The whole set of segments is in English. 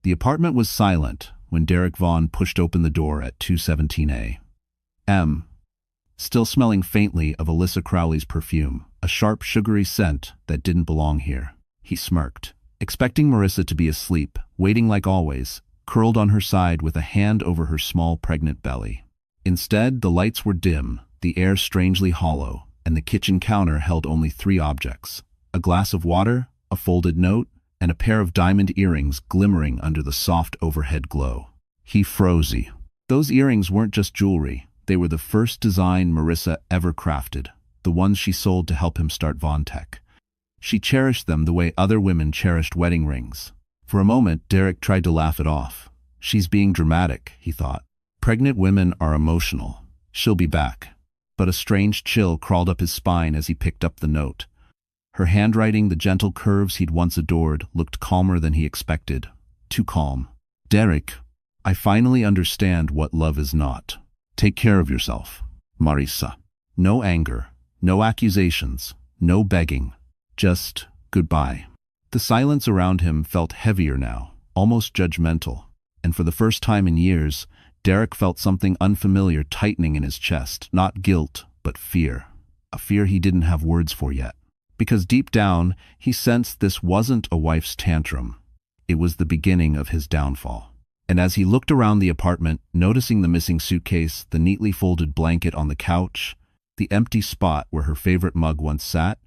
The apartment was silent when Derek Vaughn pushed open the door at 217 A.M., still smelling faintly of Alyssa Crowley's perfume, a sharp, sugary scent that didn't belong here. He smirked, expecting Marissa to be asleep, waiting like always, curled on her side with a hand over her small, pregnant belly. Instead, the lights were dim, the air strangely hollow, and the kitchen counter held only 3 objects: a glass of water, a folded note, and a pair of diamond earrings glimmering under the soft overhead glow. He froze. Those earrings weren't just jewelry. They were the first design Marissa ever crafted, the ones she sold to help him start Vaughn Tech. She cherished them the way other women cherished wedding rings. For a moment, Derek tried to laugh it off. She's being dramatic, he thought. Pregnant women are emotional. She'll be back. But a strange chill crawled up his spine as he picked up the note. Her handwriting, the gentle curves he'd once adored, looked calmer than he expected. Too calm. Derek, I finally understand what love is not. Take care of yourself, Marissa. No anger, no accusations, no begging. Just goodbye. The silence around him felt heavier now, almost judgmental, and for the first time in years, Derek felt something unfamiliar tightening in his chest, not guilt, but fear. A fear he didn't have words for yet. Because deep down, he sensed this wasn't a wife's tantrum. It was the beginning of his downfall. And as he looked around the apartment, noticing the missing suitcase, the neatly folded blanket on the couch, the empty spot where her favorite mug once sat,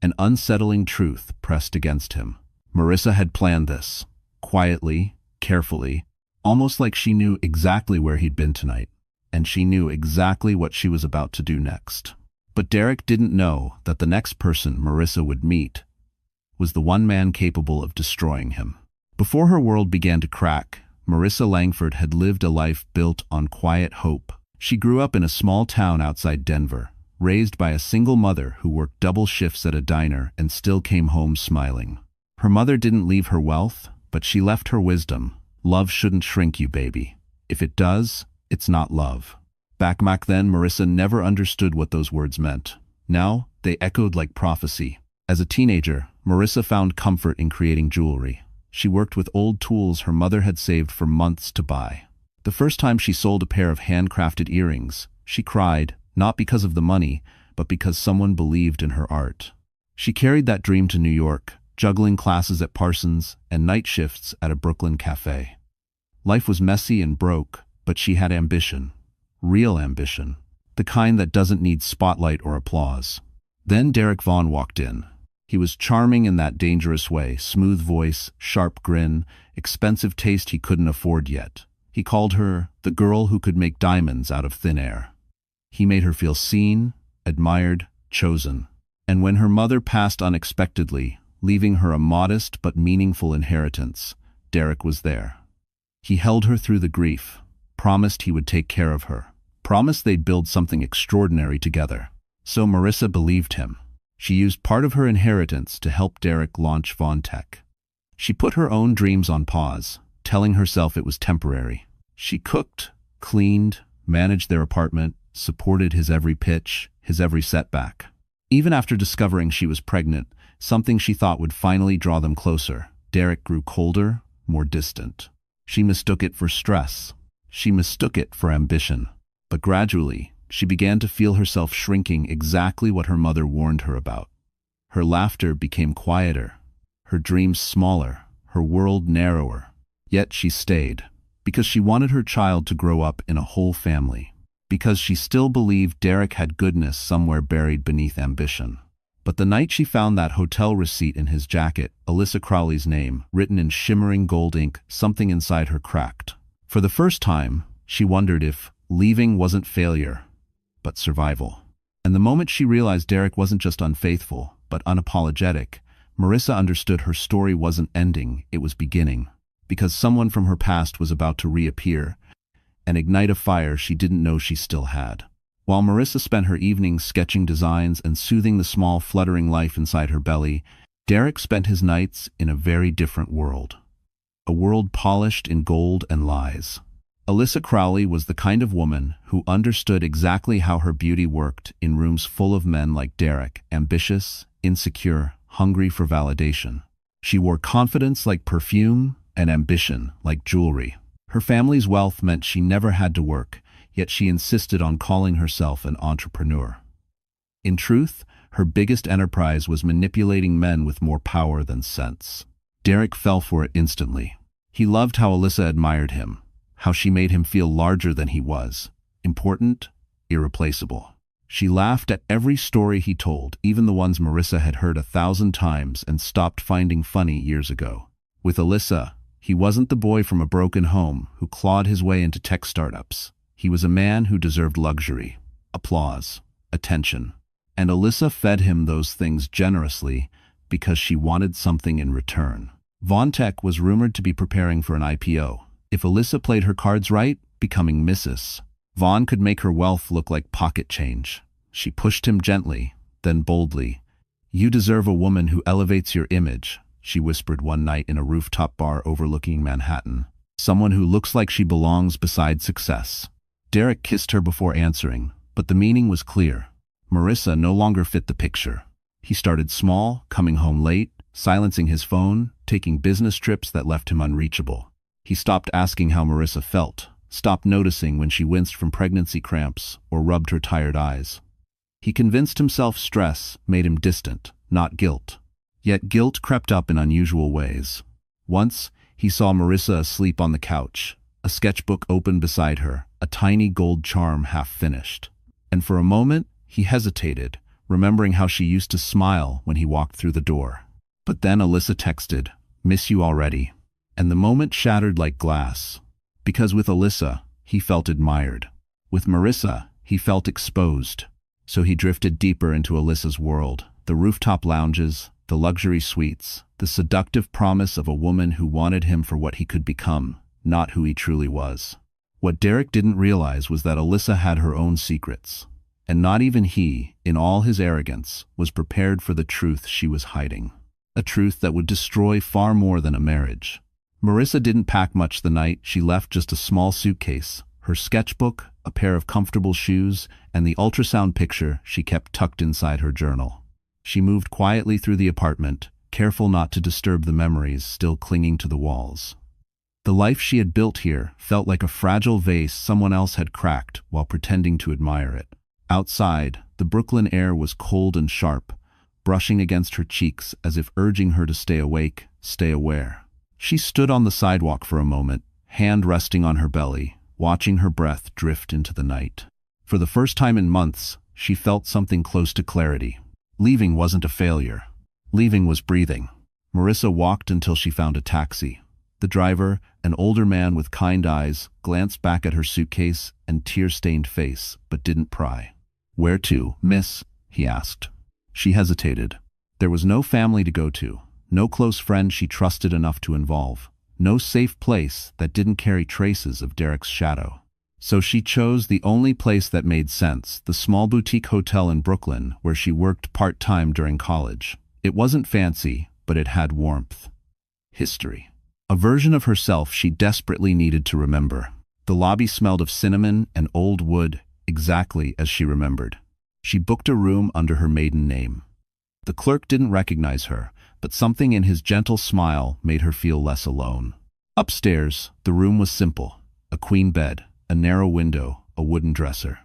an unsettling truth pressed against him. Marissa had planned this, quietly, carefully, almost like she knew exactly where he'd been tonight, and she knew exactly what she was about to do next. But Derek didn't know that the next person Marissa would meet was the one man capable of destroying him. Before her world began to crack, Marissa Langford had lived a life built on quiet hope. She grew up in a small town outside Denver, raised by a single mother who worked double shifts at a diner and still came home smiling. Her mother didn't leave her wealth, but she left her wisdom. Love shouldn't shrink you, baby. If it does, it's not love. Back then, Marissa never understood what those words meant. Now, they echoed like prophecy. As a teenager, Marissa found comfort in creating jewelry. She worked with old tools her mother had saved for months to buy. The first time she sold a pair of handcrafted earrings, she cried, not because of the money, but because someone believed in her art. She carried that dream to New York, juggling classes at Parsons and night shifts at a Brooklyn cafe. Life was messy and broke, but she had ambition. Real ambition. The kind that doesn't need spotlight or applause. Then Derek Vaughn walked in. He was charming in that dangerous way, smooth voice, sharp grin, expensive taste he couldn't afford yet. He called her the girl who could make diamonds out of thin air. He made her feel seen, admired, chosen. And when her mother passed unexpectedly, leaving her a modest but meaningful inheritance, Derek was there. He held her through the grief, promised he would take care of her, promised they'd build something extraordinary together. So Marissa believed him. She used part of her inheritance to help Derek launch Vaughn Tech. She put her own dreams on pause, telling herself it was temporary. She cooked, cleaned, managed their apartment, supported his every pitch, his every setback. Even after discovering she was pregnant, something she thought would finally draw them closer, Derek grew colder, more distant. She mistook it for stress. She mistook it for ambition. But gradually, she began to feel herself shrinking, exactly what her mother warned her about. Her laughter became quieter, her dreams smaller, her world narrower. Yet she stayed, because she wanted her child to grow up in a whole family, because she still believed Derek had goodness somewhere buried beneath ambition. But the night she found that hotel receipt in his jacket, Alyssa Crowley's name, written in shimmering gold ink, something inside her cracked. For the first time, she wondered if leaving wasn't failure, but survival. And the moment she realized Derek wasn't just unfaithful, but unapologetic, Marissa understood her story wasn't ending, it was beginning. Because someone from her past was about to reappear and ignite a fire she didn't know she still had. While Marissa spent her evenings sketching designs and soothing the small, fluttering life inside her belly, Derek spent his nights in a very different world. A world polished in gold and lies. Alyssa Crowley was the kind of woman who understood exactly how her beauty worked in rooms full of men like Derek, ambitious, insecure, hungry for validation. She wore confidence like perfume, and ambition, like jewelry. Her family's wealth meant she never had to work, yet she insisted on calling herself an entrepreneur. In truth, her biggest enterprise was manipulating men with more power than sense. Derek fell for it instantly. He loved how Alyssa admired him, how she made him feel larger than he was, important, irreplaceable. She laughed at every story he told, even the ones Marissa had heard 1,000 times and stopped finding funny years ago. With Alyssa, he wasn't the boy from a broken home who clawed his way into tech startups. He was a man who deserved luxury, applause, attention. And Alyssa fed him those things generously because she wanted something in return. Vaughn Tech was rumored to be preparing for an IPO. If Alyssa played her cards right, becoming Mistress, Vaughn could make her wealth look like pocket change. She pushed him gently, then boldly. "You deserve a woman who elevates your image," she whispered one night in a rooftop bar overlooking Manhattan. "Someone who looks like she belongs beside success." Derek kissed her before answering, but the meaning was clear. Marissa no longer fit the picture. He started small, coming home late, silencing his phone, taking business trips that left him unreachable. He stopped asking how Marissa felt, stopped noticing when she winced from pregnancy cramps or rubbed her tired eyes. He convinced himself stress made him distant, not guilt. Yet guilt crept up in unusual ways. Once, he saw Marissa asleep on the couch, a sketchbook open beside her, a tiny gold charm half finished. And for a moment, he hesitated, remembering how she used to smile when he walked through the door. But then Alyssa texted, "Miss you already." And the moment shattered like glass. Because with Alyssa, he felt admired. With Marissa, he felt exposed. So he drifted deeper into Alyssa's world, the rooftop lounges, the luxury suites, the seductive promise of a woman who wanted him for what he could become, not who he truly was. What Derek didn't realize was that Alyssa had her own secrets. And not even he, in all his arrogance, was prepared for the truth she was hiding. A truth that would destroy far more than a marriage. Marissa didn't pack much the night. She left just a small suitcase, her sketchbook, a pair of comfortable shoes, and the ultrasound picture she kept tucked inside her journal. She moved quietly through the apartment, careful not to disturb the memories still clinging to the walls. The life she had built here felt like a fragile vase someone else had cracked while pretending to admire it. Outside, the Brooklyn air was cold and sharp, brushing against her cheeks as if urging her to stay awake, stay aware. She stood on the sidewalk for a moment, hand resting on her belly, watching her breath drift into the night. For the first time in months, she felt something close to clarity. Leaving wasn't a failure. Leaving was breathing. Marissa walked until she found a taxi. The driver, an older man with kind eyes, glanced back at her suitcase and tear-stained face, but didn't pry. "Where to, miss?" he asked. She hesitated. There was no family to go to, no close friend she trusted enough to involve, no safe place that didn't carry traces of Derek's shadow. So she chose the only place that made sense, the small boutique hotel in Brooklyn where she worked part-time during college. It wasn't fancy, but it had warmth. History. A version of herself she desperately needed to remember. The lobby smelled of cinnamon and old wood, exactly as she remembered. She booked a room under her maiden name. The clerk didn't recognize her, but something in his gentle smile made her feel less alone. Upstairs, the room was simple. A queen bed, a narrow window, a wooden dresser.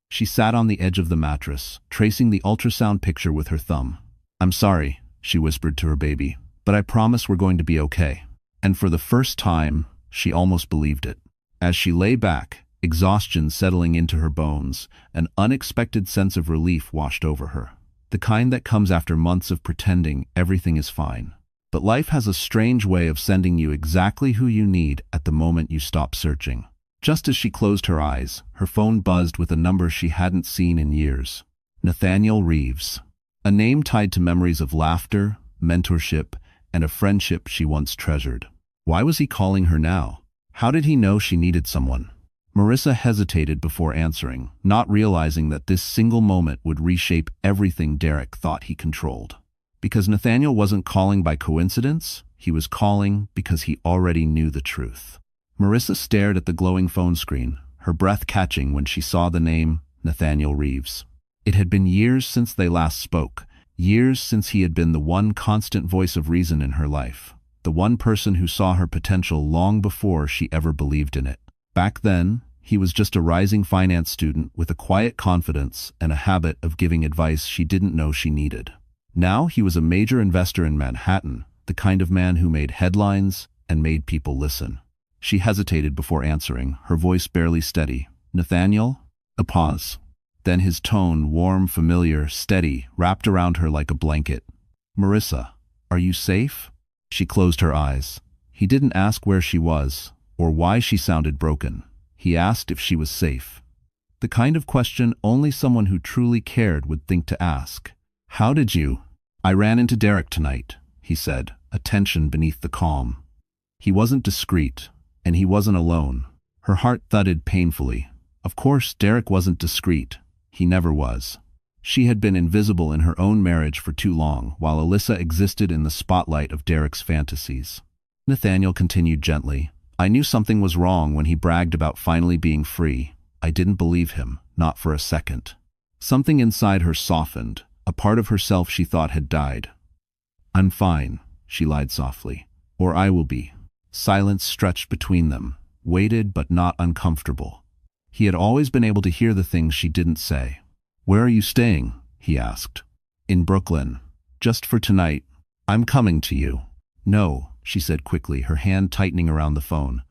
She sat on the edge of the mattress, tracing the ultrasound picture with her thumb. "I'm sorry," she whispered to her baby, "but I promise we're going to be okay." And for the first time, she almost believed it. As she lay back, exhaustion settling into her bones, an unexpected sense of relief washed over her. The kind that comes after months of pretending everything is fine. But life has a strange way of sending you exactly who you need at the moment you stop searching. Just as she closed her eyes, her phone buzzed with a number she hadn't seen in years. Nathaniel Reeves. A name tied to memories of laughter, mentorship, and a friendship she once treasured. Why was he calling her now? How did he know she needed someone? Marissa hesitated before answering, not realizing that this single moment would reshape everything Derek thought he controlled. Because Nathaniel wasn't calling by coincidence, he was calling because he already knew the truth. Marissa stared at the glowing phone screen, her breath catching when she saw the name Nathaniel Reeves. It had been years since they last spoke, years since he had been the one constant voice of reason in her life. the one person who saw her potential long before she ever believed in it. Back then, he was just a rising finance student with a quiet confidence and a habit of giving advice she didn't know she needed. Now he was a major investor in Manhattan, the kind of man who made headlines and made people listen. She hesitated before answering, her voice barely steady. "Nathaniel?" A pause. Then his tone, warm, familiar, steady, wrapped around her like a blanket. "Marissa, are you safe?" She closed her eyes. He didn't ask where she was, or why she sounded broken. He asked if she was safe. The kind of question only someone who truly cared would think to ask. "How did you?" "I ran into Derek tonight," he said, a tension beneath the calm. He wasn't discreet, and he wasn't alone. Her heart thudded painfully. Of course, Derek wasn't discreet. He never was. She had been invisible in her own marriage for too long, while Alyssa existed in the spotlight of Derek's fantasies. Nathaniel continued gently. "I knew something was wrong when he bragged about finally being free. I didn't believe him, not for a second." Something inside her softened, a part of herself she thought had died. "I'm fine," she lied softly. "Or I will be." Silence stretched between them, weighted but not uncomfortable. He had always been able to hear the things she didn't say. "Where are you staying?" he asked. "In Brooklyn. Just for tonight. I'm coming to you." "No," she said quickly, her hand tightening around the phone.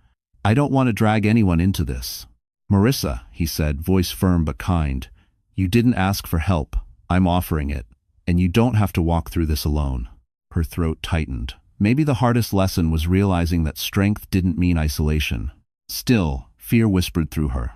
"I don't want to drag anyone into this." "Marissa," he said, voice firm but kind, "you didn't ask for help. I'm offering it. And you don't have to walk through this alone." Her throat tightened. Maybe the hardest lesson was realizing that strength didn't mean isolation. Still, fear whispered through her.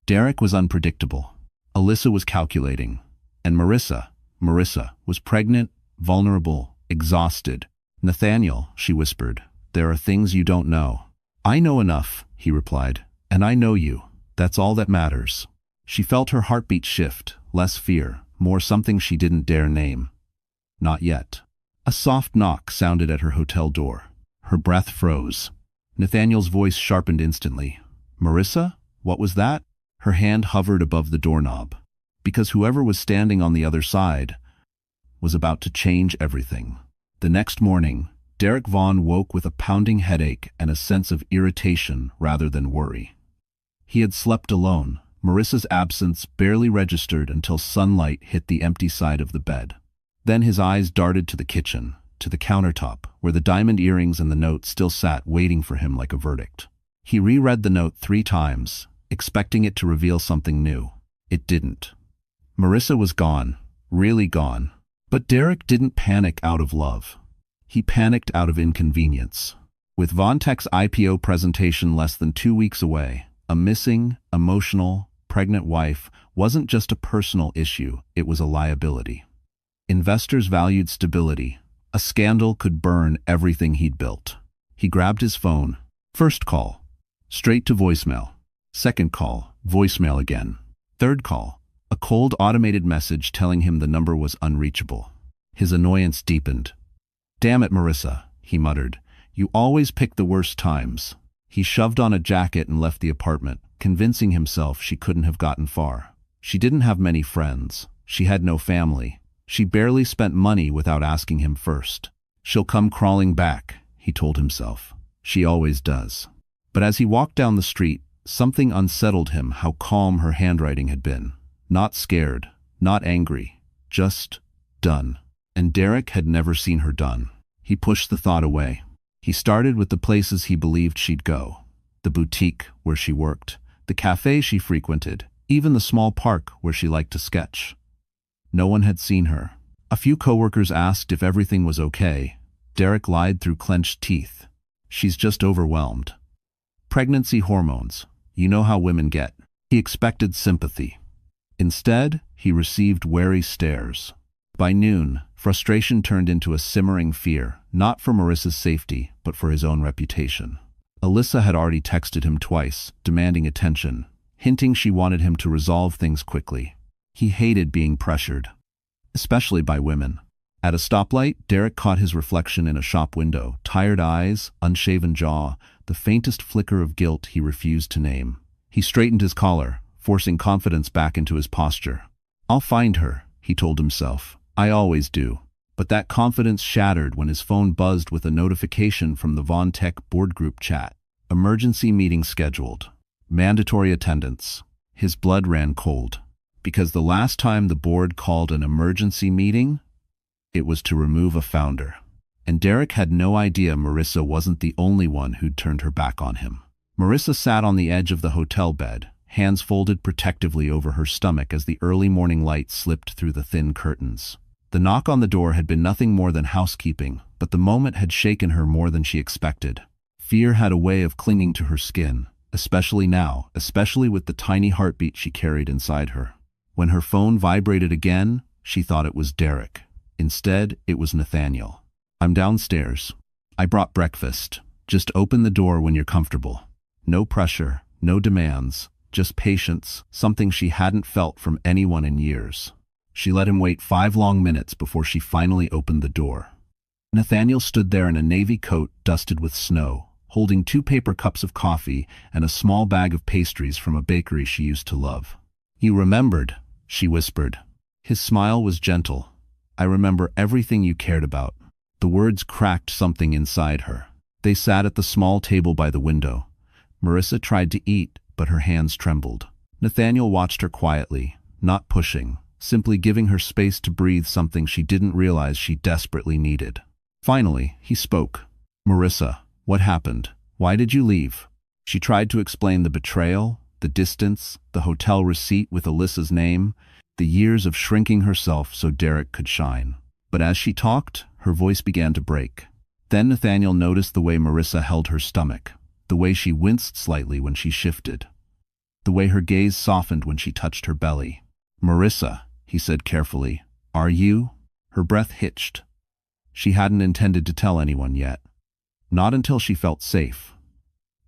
Derek was unpredictable. Alyssa was calculating. And Marissa was pregnant, vulnerable, exhausted. "Nathaniel," she whispered, "there are things you don't know." "I know enough," he replied. "And I know you. That's all that matters." She felt her heartbeat shift, less fear, more something she didn't dare name. Not yet. A soft knock sounded at her hotel door. Her breath froze. Nathaniel's voice sharpened instantly. "Marissa? What was that?" Her hand hovered above the doorknob, because whoever was standing on the other side was about to change everything. The next morning, Derek Vaughn woke with a pounding headache and a sense of irritation rather than worry. He had slept alone, Marissa's absence barely registered until sunlight hit the empty side of the bed. Then his eyes darted to the kitchen, to the countertop, where the diamond earrings and the note still sat waiting for him like a verdict. He reread the note 3 times, expecting it to reveal something new. It didn't. Marissa was gone, really gone. But Derek didn't panic out of love. He panicked out of inconvenience. With Vontech's IPO presentation less than 2 weeks away, a missing, emotional, pregnant wife wasn't just a personal issue, it was a liability. Investors valued stability. A scandal could burn everything he'd built. He grabbed his phone. First call, straight to voicemail. Second call, voicemail again. Third call, a cold automated message telling him the number was unreachable. His annoyance deepened. "Damn it, Marissa," he muttered. "You always pick the worst times." He shoved on a jacket and left the apartment, convincing himself she couldn't have gotten far. She didn't have many friends. She had no family. She barely spent money without asking him first. "She'll come crawling back," he told himself. "She always does." But as he walked down the street, something unsettled him how calm her handwriting had been. Not scared, not angry, just done. And Derek had never seen her done. He pushed the thought away. He started with the places he believed she'd go. The boutique where she worked, the cafe she frequented, even the small park where she liked to sketch. No one had seen her. A few coworkers asked if everything was okay. Derek lied through clenched teeth. "She's just overwhelmed." Pregnancy hormones. You know how women get. He expected sympathy. Instead, he received wary stares. By noon, frustration turned into a simmering fear, not for Marissa's safety, but for his own reputation. Alyssa had already texted him twice, demanding attention, hinting she wanted him to resolve things quickly. He hated being pressured, especially by women. At a stoplight, Derek caught his reflection in a shop window, tired eyes, unshaven jaw, the faintest flicker of guilt he refused to name. He straightened his collar, forcing confidence back into his posture. "I'll find her," he told himself. "I always do." But that confidence shattered when his phone buzzed with a notification from the Von Tech board group chat. Emergency meeting scheduled. Mandatory attendance. His blood ran cold. Because the last time the board called an emergency meeting, it was to remove a founder. And Derek had no idea Marissa wasn't the only one who'd turned her back on him. Marissa sat on the edge of the hotel bed, hands folded protectively over her stomach as the early morning light slipped through the thin curtains. The knock on the door had been nothing more than housekeeping, but the moment had shaken her more than she expected. Fear had a way of clinging to her skin, especially now, especially with the tiny heartbeat she carried inside her. When her phone vibrated again, she thought it was Derek. Instead, it was Nathaniel. "I'm downstairs. I brought breakfast. Just open the door when you're comfortable." No pressure, no demands, just patience, something she hadn't felt from anyone in years. She let him wait 5 long minutes before she finally opened the door. Nathaniel stood there in a navy coat dusted with snow, holding 2 paper cups of coffee and a small bag of pastries from a bakery she used to love. "You remembered," she whispered. His smile was gentle. "I remember everything you cared about." The words cracked something inside her. They sat at the small table by the window. Marissa tried to eat, but her hands trembled. Nathaniel watched her quietly, not pushing, simply giving her space to breathe something she didn't realize she desperately needed. Finally, he spoke. "Marissa, what happened? Why did you leave?" She tried to explain the betrayal, the distance, the hotel receipt with Alyssa's name, the years of shrinking herself so Derek could shine. But as she talked, her voice began to break. Then Nathaniel noticed the way Marissa held her stomach, the way she winced slightly when she shifted, the way her gaze softened when she touched her belly. "Marissa," he said carefully, "are you?" Her breath hitched. She hadn't intended to tell anyone yet. Not until she felt safe.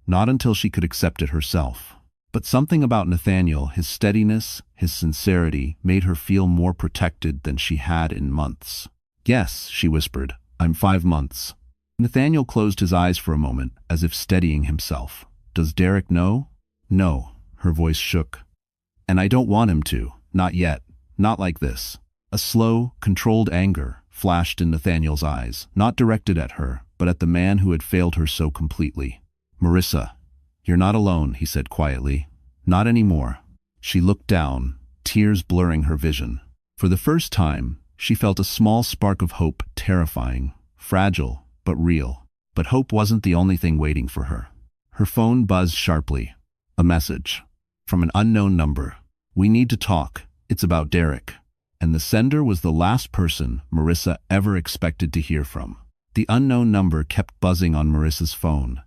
Not until she could accept it herself. But something about Nathaniel, his steadiness, his sincerity, made her feel more protected than she had in months. "Yes," she whispered, "I'm 5 months." Nathaniel closed his eyes for a moment, as if steadying himself. "Does Derek know?" "No," her voice shook. "And I don't want him to, not yet, not like this." A slow, controlled anger flashed in Nathaniel's eyes, not directed at her, but at the man who had failed her so completely. "Marissa, you're not alone," he said quietly. "Not anymore." She looked down, tears blurring her vision. For the first time, she felt a small spark of hope, terrifying, fragile, but real. But hope wasn't the only thing waiting for her. Her phone buzzed sharply. A message. From an unknown number. "We need to talk. It's about Derek." And the sender was the last person Marissa ever expected to hear from. The unknown number kept buzzing on Marissa's phone,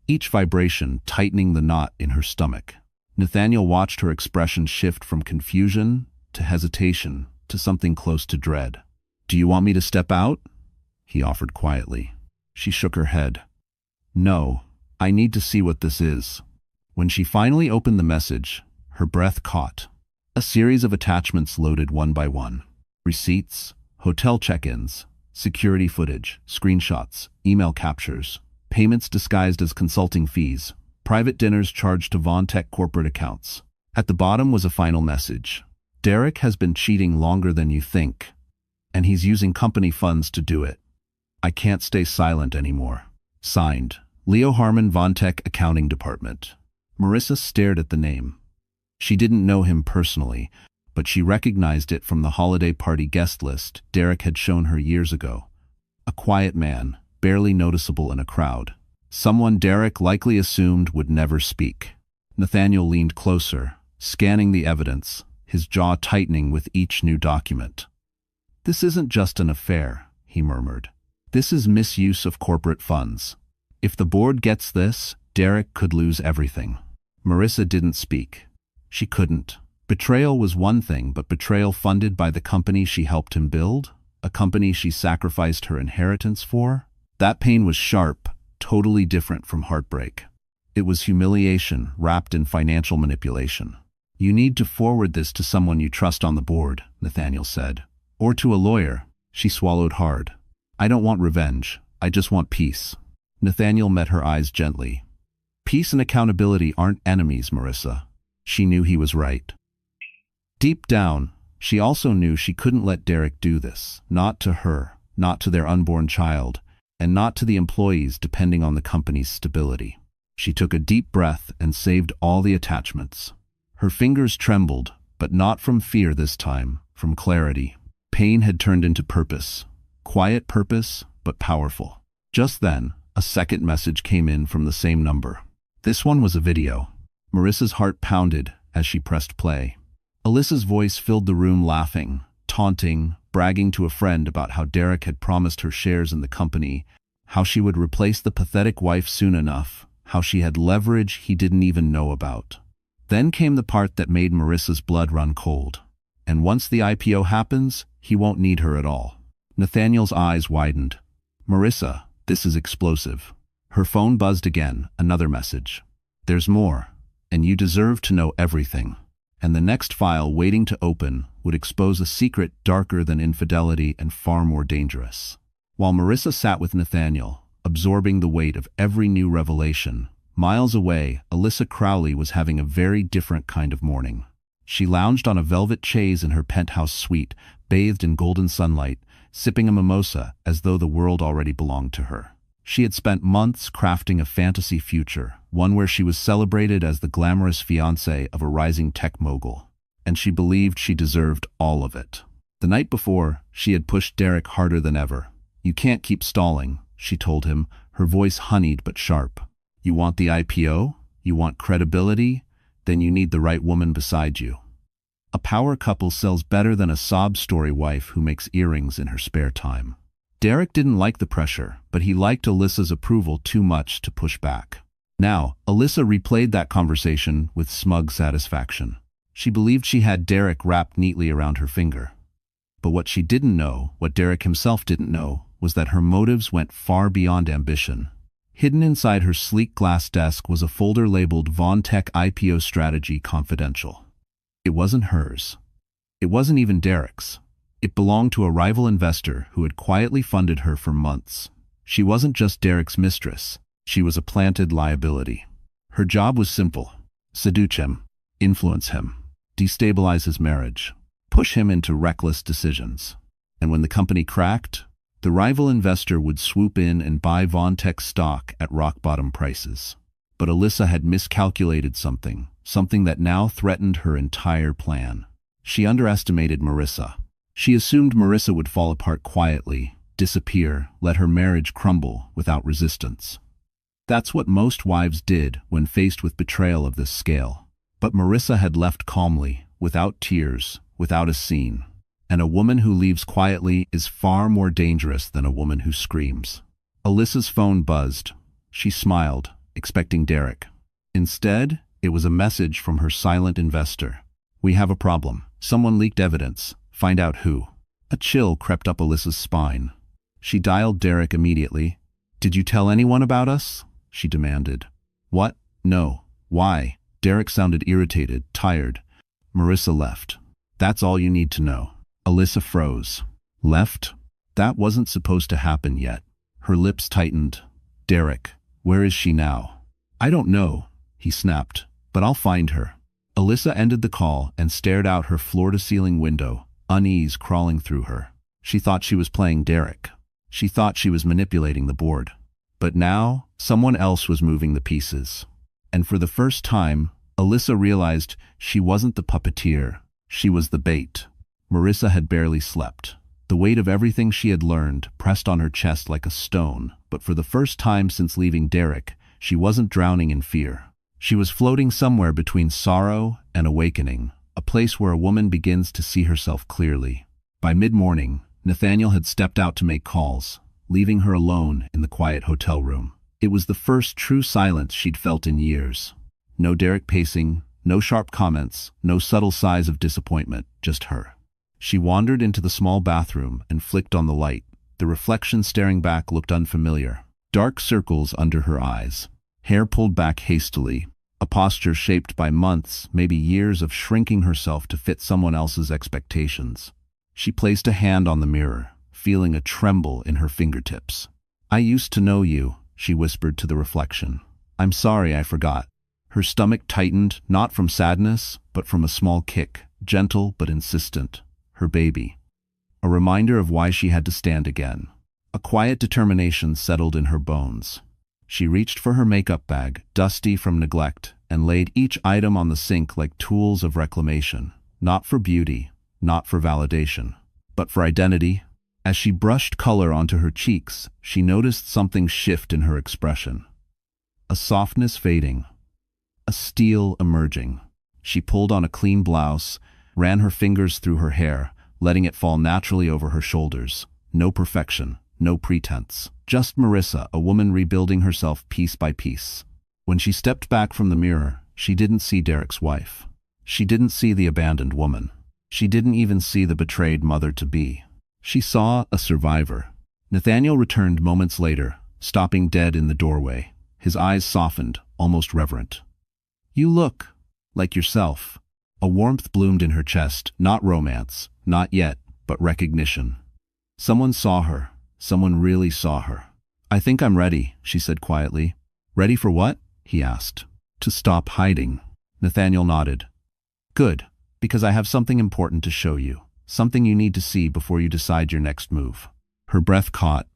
each vibration tightening the knot in her stomach. Nathaniel watched her expression shift from confusion to hesitation to something close to dread. "Do you want me to step out?" he offered quietly. She shook her head. "No, I need to see what this is." When she finally opened the message, her breath caught. A series of attachments loaded one by one. Receipts, hotel check-ins, security footage, screenshots, email captures, payments disguised as consulting fees, private dinners charged to Von Tech corporate accounts. At the bottom was a final message. "Derek has been cheating longer than you think, and he's using company funds to do it. I can't stay silent anymore." Signed, Leo Harmon, Von Tech Accounting Department. Marissa stared at the name. She didn't know him personally, but she recognized it from the holiday party guest list Derek had shown her years ago. A quiet man, barely noticeable in a crowd. Someone Derek likely assumed would never speak. Nathaniel leaned closer, scanning the evidence, his jaw tightening with each new document. "This isn't just an affair," he murmured. "This is misuse of corporate funds. If the board gets this, Derek could lose everything." Marissa didn't speak. She couldn't. Betrayal was one thing, but betrayal funded by the company she helped him build? A company she sacrificed her inheritance for? That pain was sharp, totally different from heartbreak. It was humiliation wrapped in financial manipulation. "You need to forward this to someone you trust on the board," Nathaniel said. "Or to a lawyer." She swallowed hard. "I don't want revenge. I just want peace." Nathaniel met her eyes gently. "Peace and accountability aren't enemies, Marissa." She knew he was right. Deep down, she also knew she couldn't let Derek do this. Not to her, not to their unborn child, and not to the employees depending on the company's stability. She took a deep breath and saved all the attachments. Her fingers trembled, but not from fear this time, from clarity. Pain had turned into purpose. Quiet purpose, but powerful. Just then, a second message came in from the same number. This one was a video. Marissa's heart pounded as she pressed play. Alyssa's voice filled the room, laughing, taunting, bragging to a friend about how Derek had promised her shares in the company, how she would replace the pathetic wife soon enough, how she had leverage he didn't even know about. Then came the part that made Marissa's blood run cold. And once the IPO happens, he won't need her at all. Nathaniel's eyes widened. Marissa, this is explosive. Her phone buzzed again, another message. There's more, and you deserve to know everything. And the next file waiting to open would expose a secret darker than infidelity and far more dangerous. While Marissa sat with Nathaniel, absorbing the weight of every new revelation, miles away, Alyssa Crowley was having a very different kind of morning. She lounged on a velvet chaise in her penthouse suite, bathed in golden sunlight, sipping a mimosa as though the world already belonged to her. She had spent months crafting a fantasy future, one where she was celebrated as the glamorous fiancée of a rising tech mogul, and she believed she deserved all of it. The night before, she had pushed Derek harder than ever. You can't keep stalling, she told him, her voice honeyed but sharp. You want the IPO? You want credibility? Then you need the right woman beside you. A power couple sells better than a sob story wife who makes earrings in her spare time. Derek didn't like the pressure, but he liked Alyssa's approval too much to push back. Now, Alyssa replayed that conversation with smug satisfaction. She believed she had Derek wrapped neatly around her finger. But what she didn't know, what Derek himself didn't know, was that her motives went far beyond ambition. Hidden inside her sleek glass desk was a folder labeled Von Tech IPO Strategy Confidential. It wasn't hers. It wasn't even Derek's. It belonged to a rival investor who had quietly funded her for months. She wasn't just Derek's mistress. She was a planted liability. Her job was simple: seduce him, influence him, destabilize his marriage, push him into reckless decisions. And when the company cracked, the rival investor would swoop in and buy Von Tech stock at rock-bottom prices. But Alyssa had miscalculated something that now threatened her entire plan. She underestimated Marissa. She assumed Marissa would fall apart quietly, disappear, let her marriage crumble without resistance. That's what most wives did when faced with betrayal of this scale. But Marissa had left calmly, without tears, without a scene. And a woman who leaves quietly is far more dangerous than a woman who screams. Alyssa's phone buzzed. She smiled, expecting Derek. Instead, it was a message from her silent investor. We have a problem. Someone leaked evidence. Find out who. A chill crept up Alyssa's spine. She dialed Derek immediately. Did you tell anyone about us? She demanded. What? No. Why? Derek sounded irritated, tired. Marissa left. That's all you need to know. Alyssa froze. Left? That wasn't supposed to happen yet. Her lips tightened. Derek, where is she now? I don't know, he snapped, but I'll find her. Alyssa ended the call and stared out her floor-to-ceiling window, unease crawling through her. She thought she was playing Derek. She thought she was manipulating the board. But now, someone else was moving the pieces. And for the first time, Alyssa realized she wasn't the puppeteer. She was the bait. Marissa had barely slept. The weight of everything she had learned pressed on her chest like a stone, but for the first time since leaving Derek, she wasn't drowning in fear. She was floating somewhere between sorrow and awakening, a place where a woman begins to see herself clearly. By mid-morning, Nathaniel had stepped out to make calls, leaving her alone in the quiet hotel room. It was the first true silence she'd felt in years. No Derek pacing, no sharp comments, no subtle sighs of disappointment, just her. She wandered into the small bathroom and flicked on the light. The reflection staring back looked unfamiliar. Dark circles under her eyes, hair pulled back hastily, a posture shaped by months, maybe years of shrinking herself to fit someone else's expectations. She placed a hand on the mirror, feeling a tremble in her fingertips. I used to know you, she whispered to the reflection. I'm sorry I forgot. Her stomach tightened, not from sadness, but from a small kick, gentle but insistent. Her baby. a reminder of why she had to stand again. A quiet determination settled in her bones. She reached for her makeup bag, dusty from neglect, and laid each item on the sink like tools of reclamation. Not for beauty, not for validation, but for identity. As she brushed color onto her cheeks, she noticed something shift in her expression. A softness fading, a steel emerging. She pulled on a clean blouse, ran her fingers through her hair, letting it fall naturally over her shoulders. No perfection, no pretense. Just Marissa, a woman rebuilding herself piece by piece. When she stepped back from the mirror, she didn't see Derek's wife. She didn't see the abandoned woman. She didn't even see the betrayed mother-to-be. She saw a survivor. Nathaniel returned moments later, stopping dead in the doorway. His eyes softened, almost reverent. "You look like yourself." A warmth bloomed in her chest, not romance, not yet, but recognition. Someone saw her. Someone really saw her. "I think I'm ready," she said quietly. "Ready for what?" he asked. "To stop hiding." Nathaniel nodded. "Good, because I have something important to show you. Something you need to see before you decide your next move." Her breath caught.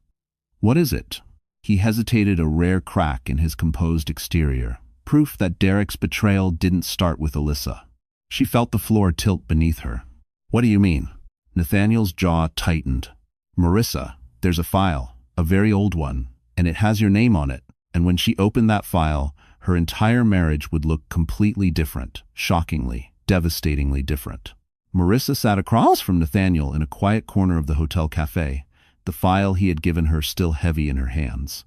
"What is it?" He hesitated, a rare crack in his composed exterior. Proof that Derek's betrayal didn't start with Alyssa. She felt the floor tilt beneath her. "What do you mean?" Nathaniel's jaw tightened. "Marissa, there's a file, a very old one, and it has your name on it. And when she opened that file, her entire marriage would look completely different, shockingly, devastatingly different." Marissa sat across from Nathaniel in a quiet corner of the hotel cafe, the file he had given her still heavy in her hands.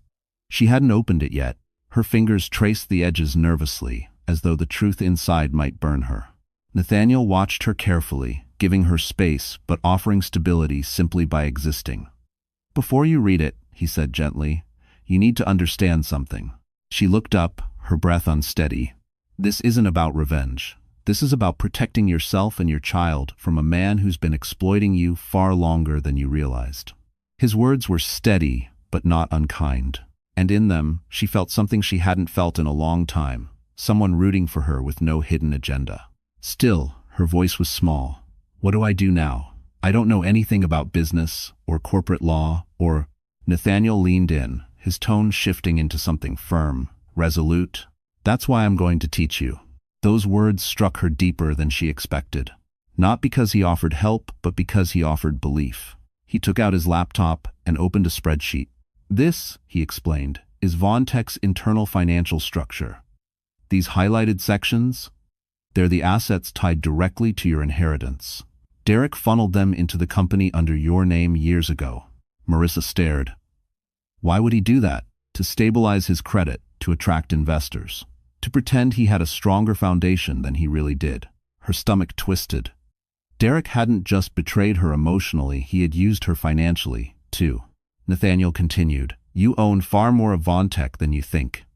She hadn't opened it yet. Her fingers traced the edges nervously, as though the truth inside might burn her. Nathaniel watched her carefully, giving her space but offering stability simply by existing. "Before you read it," he said gently, "you need to understand something." She looked up, her breath unsteady. "This isn't about revenge. This is about protecting yourself and your child from a man who's been exploiting you far longer than you realized." His words were steady, but not unkind. And in them, she felt something she hadn't felt in a long time, someone rooting for her with no hidden agenda. Still, her voice was small. "What do I do now? I don't know anything about business, or corporate law, or—" Nathaniel leaned in, his tone shifting into something firm, resolute. "That's why I'm going to teach you." Those words struck her deeper than she expected. Not because he offered help, but because he offered belief. He took out his laptop and opened a spreadsheet. "This," he explained, "is Vontech's internal financial structure. These highlighted sections, they're the assets tied directly to your inheritance. Derek funneled them into the company under your name years ago." Marissa stared. Why would he do that? To stabilize his credit, to attract investors, to pretend he had a stronger foundation than he really did. Her stomach twisted. Derek hadn't just betrayed her emotionally, he had used her financially, too. Nathaniel continued, "You own far more of Vontech than you think.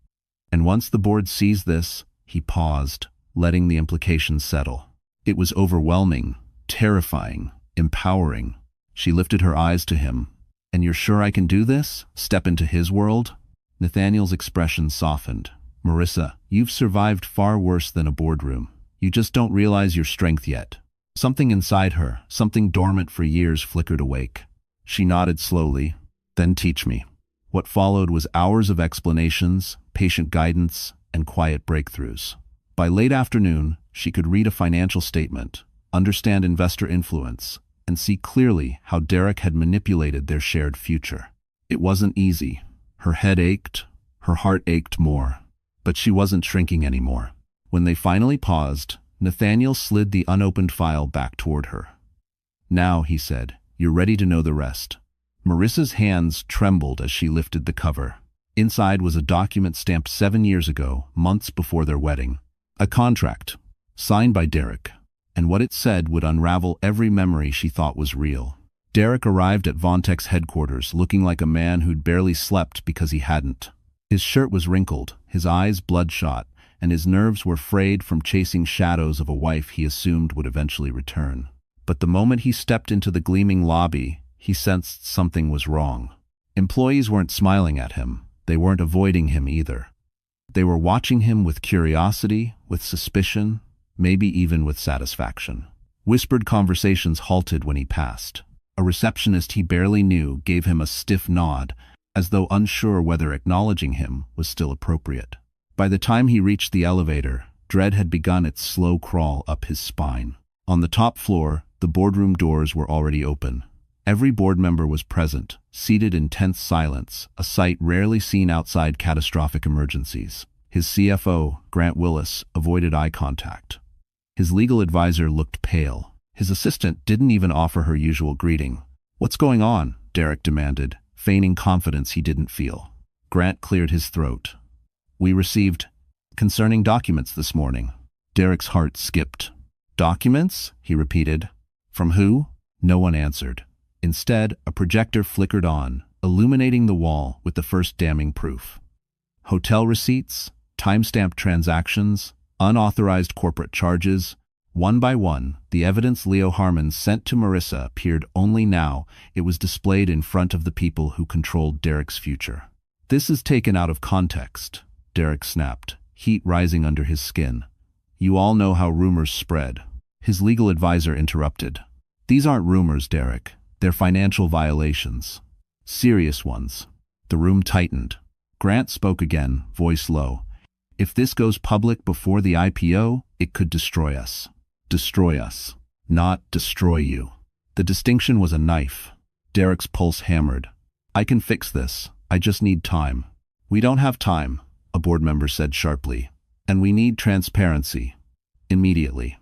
And once the board sees this," he paused, letting the implications settle. It was overwhelming, terrifying, empowering. She lifted her eyes to him. "And you're sure I can do this? Step into his world?" Nathaniel's expression softened. "Marissa, you've survived far worse than a boardroom. You just don't realize your strength yet." Something inside her, something dormant for years, flickered awake. She nodded slowly. "Then teach me." What followed was hours of explanations, patient guidance, and quiet breakthroughs. By late afternoon, she could read a financial statement, understand investor influence, and see clearly how Derek had manipulated their shared future. It wasn't easy. Her head ached, her heart ached more. But she wasn't shrinking anymore. When they finally paused, Nathaniel slid the unopened file back toward her. "Now," he said, "you're ready to know the rest." Marissa's hands trembled as she lifted the cover. Inside was a document stamped 7 years ago, months before their wedding. A contract, signed by Derek, and what it said would unravel every memory she thought was real. Derek arrived at Vontech's headquarters looking like a man who'd barely slept because he hadn't. His shirt was wrinkled, his eyes bloodshot, and his nerves were frayed from chasing shadows of a wife he assumed would eventually return. But the moment he stepped into the gleaming lobby, he sensed something was wrong. Employees weren't smiling at him. They weren't avoiding him either. They were watching him with curiosity, with suspicion, maybe even with satisfaction. Whispered conversations halted when he passed. A receptionist he barely knew gave him a stiff nod, as though unsure whether acknowledging him was still appropriate. By the time he reached the elevator, dread had begun its slow crawl up his spine. On the top floor, the boardroom doors were already open. Every board member was present, seated in tense silence, a sight rarely seen outside catastrophic emergencies. His CFO, Grant Willis, avoided eye contact. His legal advisor looked pale. His assistant didn't even offer her usual greeting. "What's going on?" Derek demanded, feigning confidence he didn't feel. Grant cleared his throat. "We received concerning documents this morning." Derek's heart skipped. "Documents?" he repeated. "From who?" No one answered. Instead, a projector flickered on, illuminating the wall with the first damning proof. Hotel receipts, timestamped transactions, unauthorized corporate charges. One by one, the evidence Leo Harmon sent to Marissa appeared only now it was displayed in front of the people who controlled Derek's future. "This is taken out of context," Derek snapped, heat rising under his skin. "You all know how rumors spread." His legal advisor interrupted. "These aren't rumors, Derek. They're financial violations. Serious ones." The room tightened. Grant spoke again, voice low. "If this goes public before the IPO, it could destroy us." Destroy us, not destroy you. The distinction was a knife. Derek's pulse hammered. "I can fix this. I just need time." "We don't have time," a board member said sharply. "And we need transparency. Immediately."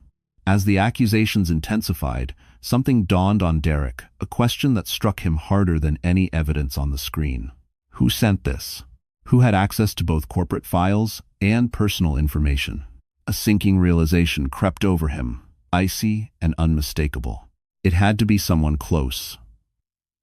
As the accusations intensified, something dawned on Derek, a question that struck him harder than any evidence on the screen. Who sent this? Who had access to both corporate files and personal information? A sinking realization crept over him, icy and unmistakable. It had to be someone close.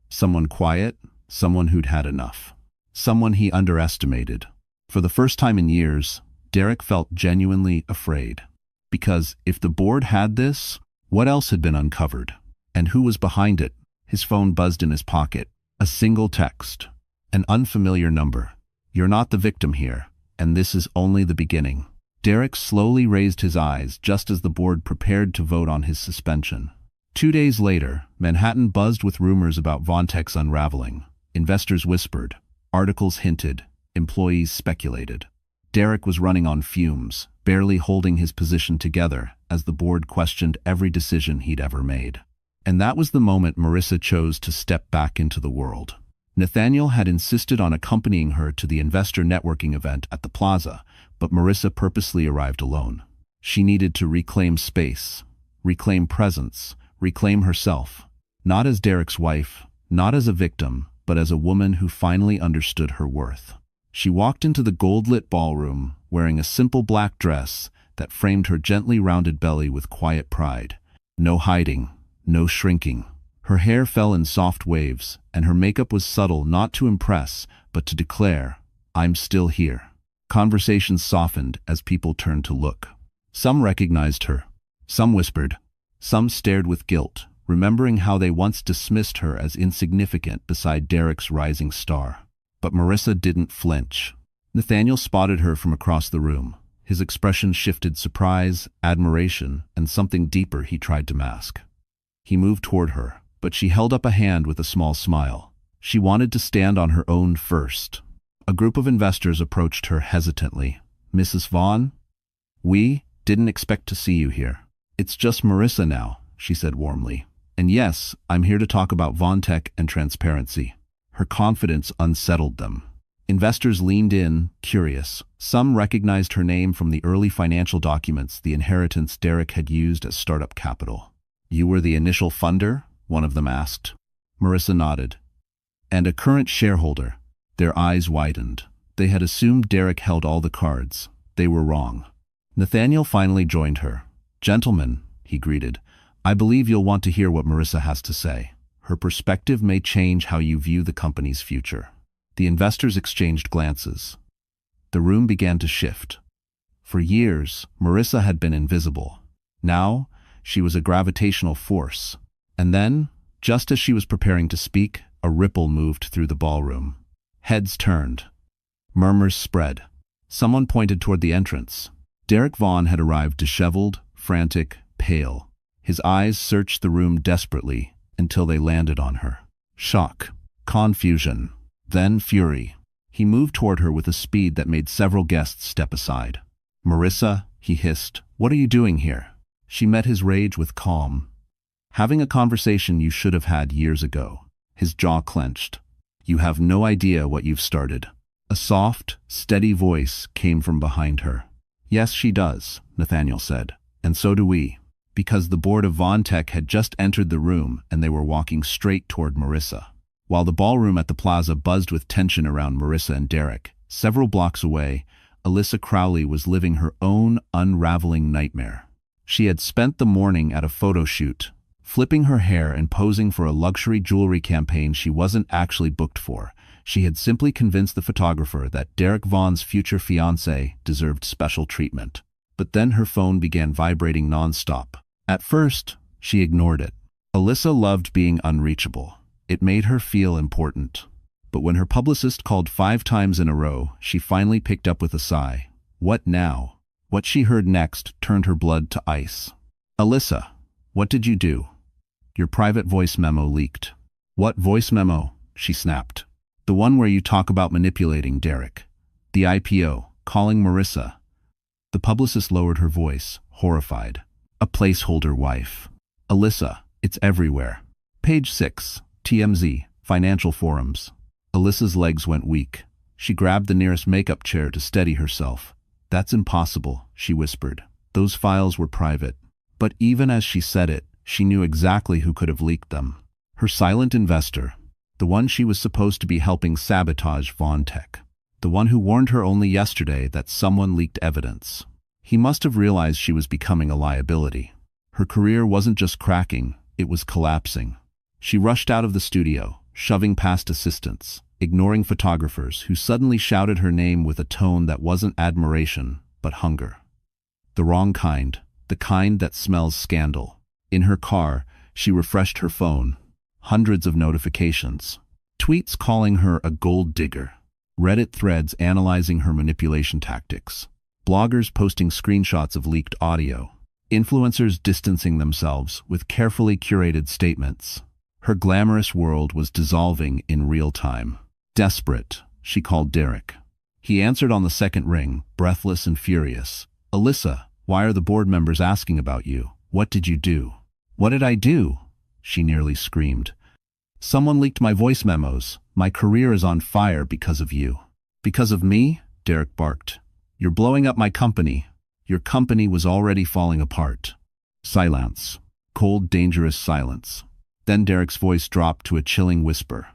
Someone quiet, someone who'd had enough. Someone he underestimated. For the first time in years, Derek felt genuinely afraid. Because if the board had this, what else had been uncovered? And who was behind it? His phone buzzed in his pocket. A single text. An unfamiliar number. "You're not the victim here, and this is only the beginning." Derek slowly raised his eyes just as the board prepared to vote on his suspension. 2 days later, Manhattan buzzed with rumors about Vontek's unraveling. Investors whispered, articles hinted, employees speculated. Derek was running on fumes, barely holding his position together as the board questioned every decision he'd ever made. And that was the moment Marissa chose to step back into the world. Nathaniel had insisted on accompanying her to the investor networking event at the plaza, but Marissa purposely arrived alone. She needed to reclaim space, reclaim presence, reclaim herself, not as Derek's wife, not as a victim, but as a woman who finally understood her worth. She walked into the gold-lit ballroom, wearing a simple black dress that framed her gently rounded belly with quiet pride. No hiding, no shrinking. Her hair fell in soft waves, and her makeup was subtle not to impress, but to declare, "I'm still here." Conversations softened as people turned to look. Some recognized her. Some whispered. Some stared with guilt, remembering how they once dismissed her as insignificant beside Derek's rising star. But Marissa didn't flinch. Nathaniel spotted her from across the room. His expression shifted surprise, admiration, and something deeper he tried to mask. He moved toward her, but she held up a hand with a small smile. She wanted to stand on her own first. A group of investors approached her hesitantly. "Mrs. Vaughn? We didn't expect to see you here." "It's just Marissa now," she said warmly. "And yes, I'm here to talk about Vontek and transparency." Her confidence unsettled them. Investors leaned in, curious. Some recognized her name from the early financial documents, the inheritance Derek had used as startup capital. "You were the initial funder?" one of them asked. Marissa nodded. "And a current shareholder." Their eyes widened. They had assumed Derek held all the cards. They were wrong. Nathaniel finally joined her. "Gentlemen," he greeted, "I believe you'll want to hear what Marissa has to say. Her perspective may change how you view the company's future." The investors exchanged glances. The room began to shift. For years, Marissa had been invisible. Now, she was a gravitational force. And then, just as she was preparing to speak, a ripple moved through the ballroom. Heads turned. Murmurs spread. Someone pointed toward the entrance. Derek Vaughn had arrived disheveled, frantic, pale. His eyes searched the room desperately, until they landed on her. Shock, confusion, then fury. He moved toward her with a speed that made several guests step aside. "Marissa," he hissed, "what are you doing here?" She met his rage with calm. "Having a conversation you should have had years ago." His jaw clenched. "You have no idea what you've started." A soft, steady voice came from behind her. "Yes, she does," Nathaniel said. "And so do we." Because the board of Von Tech had just entered the room and they were walking straight toward Marissa. While the ballroom at the plaza buzzed with tension around Marissa and Derek, several blocks away, Alyssa Crowley was living her own unraveling nightmare. She had spent the morning at a photo shoot, flipping her hair and posing for a luxury jewelry campaign she wasn't actually booked for. She had simply convinced the photographer that Derek Vaughn's future fiancé deserved special treatment. But then her phone began vibrating nonstop. At first, she ignored it. Alyssa loved being unreachable. It made her feel important. But when her publicist called 5 times in a row, she finally picked up with a sigh. What now? What she heard next turned her blood to ice. "Alyssa, what did you do?" "Your private voice memo leaked." "What voice memo?" she snapped. "The one where you talk about manipulating Derek. The IPO, calling Marissa." The publicist lowered her voice, horrified. "A placeholder wife." "Alyssa, it's everywhere." Page 6, TMZ, Financial Forums. Alyssa's legs went weak. She grabbed the nearest makeup chair to steady herself. "That's impossible," she whispered. "Those files were private." But even as she said it, she knew exactly who could have leaked them. Her silent investor, the one she was supposed to be helping sabotage Von Tech. The one who warned her only yesterday that someone leaked evidence. He must have realized she was becoming a liability. Her career wasn't just cracking, it was collapsing. She rushed out of the studio, shoving past assistants, ignoring photographers who suddenly shouted her name with a tone that wasn't admiration, but hunger. The wrong kind, the kind that smells scandal. In her car, she refreshed her phone. Hundreds of notifications. Tweets calling her a gold digger. Reddit threads analyzing her manipulation tactics. Bloggers posting screenshots of leaked audio. Influencers distancing themselves with carefully curated statements. Her glamorous world was dissolving in real time. Desperate, she called Derek. He answered on the second ring, breathless and furious. "Alyssa, why are the board members asking about you? What did you do?" "What did I do?" she nearly screamed. "Someone leaked my voice memos. My career is on fire because of you." "Because of me?" Derek barked. "You're blowing up my company. Your company was already falling apart." Silence. Cold, dangerous silence. Then Derek's voice dropped to a chilling whisper.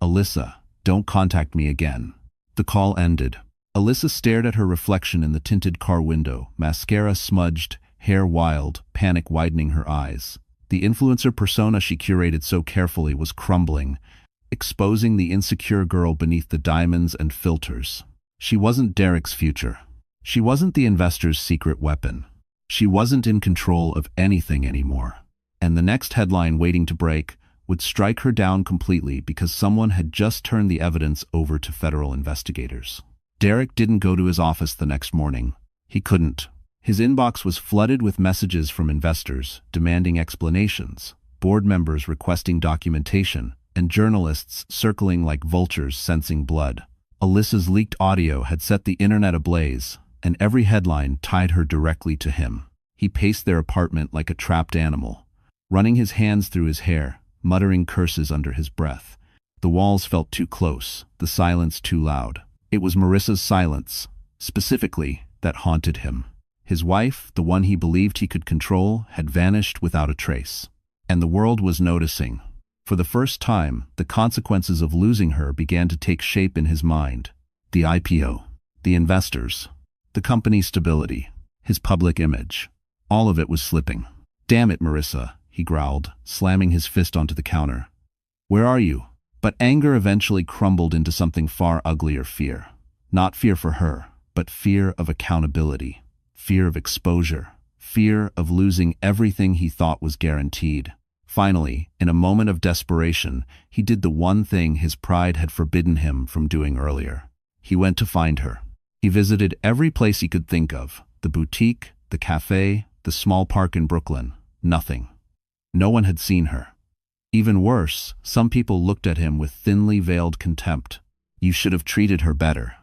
"Alyssa, don't contact me again." The call ended. Alyssa stared at her reflection in the tinted car window, mascara smudged, hair wild, panic widening her eyes. The influencer persona she curated so carefully was crumbling, exposing the insecure girl beneath the diamonds and filters. She wasn't Derek's future. She wasn't the investor's secret weapon. She wasn't in control of anything anymore. And the next headline waiting to break would strike her down completely because someone had just turned the evidence over to federal investigators. Derek didn't go to his office the next morning. He couldn't. His inbox was flooded with messages from investors demanding explanations, board members requesting documentation, and journalists circling like vultures sensing blood. Alyssa's leaked audio had set the internet ablaze, and every headline tied her directly to him. He paced their apartment like a trapped animal, running his hands through his hair, muttering curses under his breath. The walls felt too close, the silence too loud. It was Marissa's silence, specifically, that haunted him. His wife, the one he believed he could control, had vanished without a trace. And the world was noticing. For the first time, the consequences of losing her began to take shape in his mind. The IPO, the investors, the company's stability, his public image. All of it was slipping. "Damn it, Marissa," he growled, slamming his fist onto the counter. "Where are you?" But anger eventually crumbled into something far uglier: fear. Not fear for her, but fear of accountability. Fear of exposure. Fear of losing everything he thought was guaranteed. Finally, in a moment of desperation, he did the one thing his pride had forbidden him from doing earlier. He went to find her. He visited every place he could think of: the boutique, the cafe, the small park in Brooklyn. Nothing. No one had seen her. Even worse, some people looked at him with thinly veiled contempt. "You should have treated her better,"